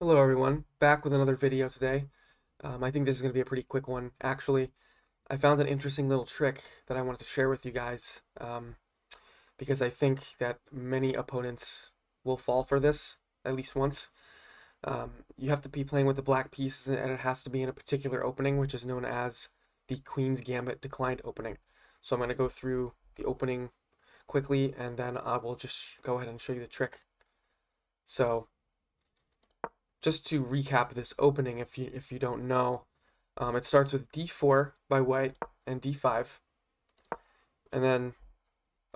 Hello everyone, back with another video today. I think this is going to be a pretty quick one, actually. I found an interesting little trick that I wanted to share with you guys, because I think that many opponents will fall for this, at least once. You have to be playing with the black pieces, and it has to be in a particular opening, which is known as the Queen's Gambit declined opening. So I'm going to go through the opening quickly, and then I will just go ahead and show you the trick. So just to recap this opening, if you don't know, it starts with d4 by white and d5, and then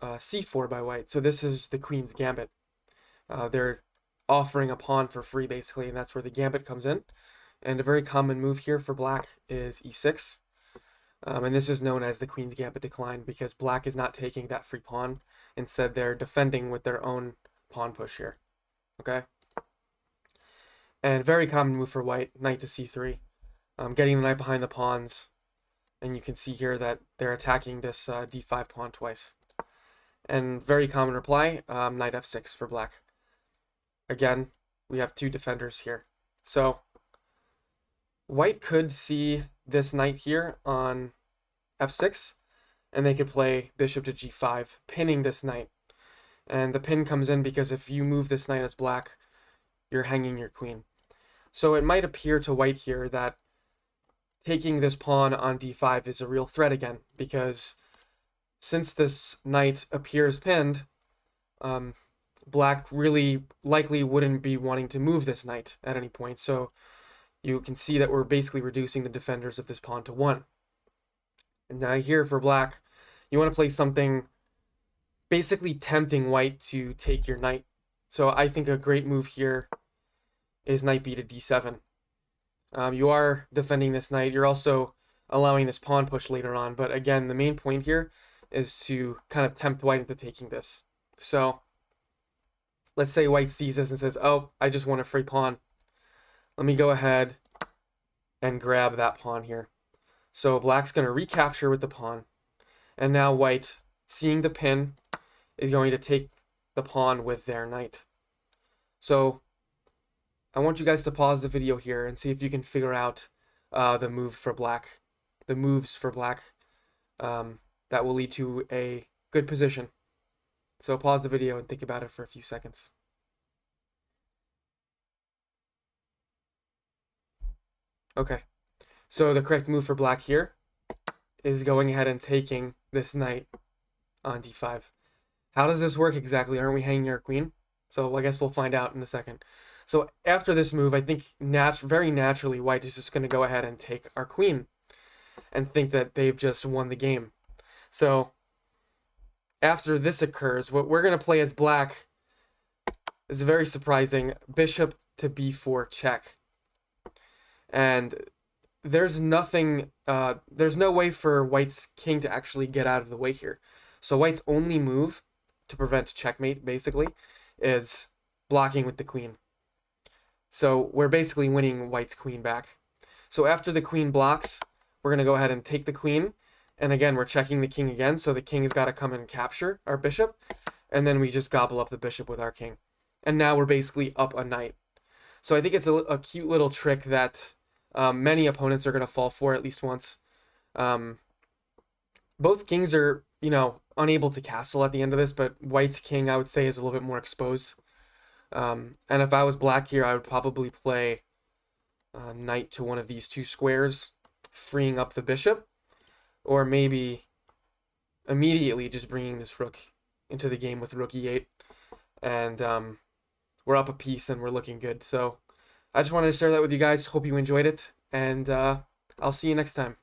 c4 by white. So this is the Queen's Gambit. They're offering a pawn for free, basically, and that's where the Gambit comes in. And a very common move here for black is e6. And this is known as the Queen's Gambit decline because black is not taking that free pawn. Instead, they're defending with their own pawn push here. Okay? And very common move for white, knight to c3. Getting the knight behind the pawns. And you can see here that they're attacking this d5 pawn twice. And very common reply, knight f6 for black. Again, we have two defenders here. So white could see this knight here on f6, and they could play bishop to g5, pinning this knight. And the pin comes in because if you move this knight as black, you're hanging your queen. So it might appear to white here that taking this pawn on d5 is a real threat again, because since this knight appears pinned, black really likely wouldn't be wanting to move this knight at any point. So you can see that we're basically reducing the defenders of this pawn to 1. And now here for black, you want to play something basically tempting white to take your knight. So I think a great move here is knight b to d7. You are defending this knight. You're also allowing this pawn push later on. But again, the main point here is to kind of tempt white into taking this. So let's say white sees this and says, oh, I just want a free pawn. Let me go ahead and grab that pawn here. So black's going to recapture with the pawn. And now white, seeing the pin, is going to take the pawn with their knight. So I want you guys to pause the video here and see if you can figure out the moves for black that will lead to a good position. So pause the video and think about it for a few seconds. Okay, so the correct move for black here is going ahead and taking this knight on d5. How does this work exactly? Aren't we hanging our queen? So I guess we'll find out in a second. So after this move, I think very naturally white is just going to go ahead and take our queen and think that they've just won the game. So after this occurs, what we're going to play as black is very surprising. Bishop to b4 check. And there's nothing, there's no way for white's king to actually get out of the way here. So white's only move to prevent checkmate, basically, is blocking with the queen. So we're basically winning white's queen back. So after the queen blocks, we're going to go ahead and take the queen. And again, we're checking the king again. So the king has got to come and capture our bishop. And then we just gobble up the bishop with our king. And now we're basically up a knight. So I think it's a cute little trick that many opponents are going to fall for at least once. Both kings are, unable to castle at the end of this, but white's king, I would say, is a little bit more exposed. And if I was black here, I would probably play knight to one of these two squares, freeing up the bishop, or maybe immediately just bringing this rook into the game with rook e8, and we're up a piece and we're looking good. So I just wanted to share that with you guys. Hope you enjoyed it, and I'll see you next time.